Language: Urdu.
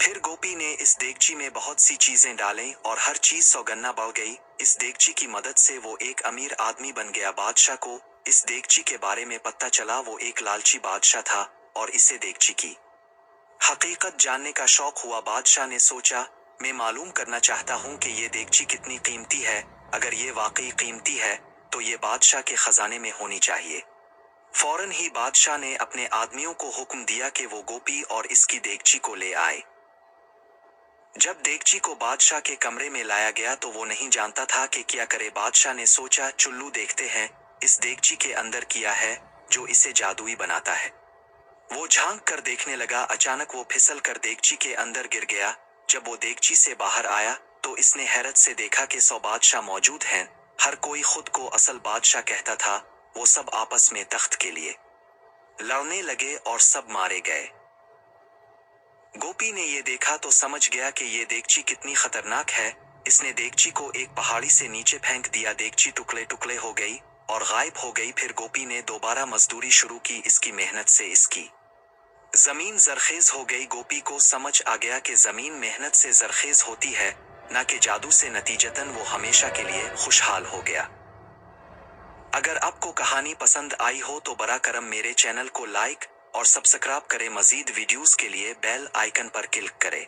پھر گوپی نے اس دیگچی میں بہت سی چیزیں ڈالیں اور ہر چیز سوگنا بڑھ گئی۔ اس دیگچی کی مدد سے وہ ایک امیر آدمی بن گیا۔ بادشاہ کو اس دیگچی کے بارے میں پتہ چلا۔ وہ ایک لالچی بادشاہ تھا اور اسے دیگچی کی حقیقت جاننے کا شوق ہوا۔ بادشاہ نے سوچا، میں معلوم کرنا چاہتا ہوں کہ یہ دیگچی کتنی قیمتی ہے۔ اگر یہ واقعی قیمتی ہے تو یہ بادشاہ کے خزانے میں ہونی چاہیے۔ فوراً ہی بادشاہ نے اپنے آدمیوں کو حکم دیا کہ وہ گوپی اور اس کی دیگچی کو لے آئے۔ جب دیگچی کو بادشاہ کے کمرے میں لایا گیا تو وہ نہیں جانتا تھا کہ کیا کرے۔ بادشاہ نے سوچا، چلو دیکھتے ہیں اس دیگچی کے اندر کیا ہے جو اسے جادوئی بناتا ہے۔ وہ جھانک کر دیکھنے لگا۔ اچانک وہ پھسل کر دیگچی کے اندر گر گیا۔ جب وہ دیگچی سے باہر آیا تو اس نے حیرت سے دیکھا کہ 100 بادشاہ موجود ہیں۔ ہر کوئی خود کو اصل بادشاہ کہتا تھا۔ وہ سب آپس میں تخت کے لیے لڑنے لگے اور سب مارے گئے۔ گوپی نے یہ دیکھا تو سمجھ گیا کہ یہ دیگچی کتنی خطرناک ہے۔ اس نے دیگچی کو ایک پہاڑی سے نیچے پھینک دیا۔ دیگچی ٹکڑے ٹکڑے ہو گئی اور غائب ہو گئی۔ پھر گوپی نے دوبارہ مزدوری شروع کی۔ اس کی محنت سے اس کی زمین زرخیز ہو گئی۔ گوپی کو سمجھ آ گیا کہ زمین محنت سے زرخیز ہوتی ہے، نہ کہ جادو سے۔ نتیجتاً وہ ہمیشہ کے لیے خوشحال ہو گیا۔ اگر آپ کو کہانی پسند آئی ہو تو براہ کرم میرے چینل کو لائک اور سبسکرائب کریں۔ مزید ویڈیوز کے لیے بیل آئیکن پر کلک کریں۔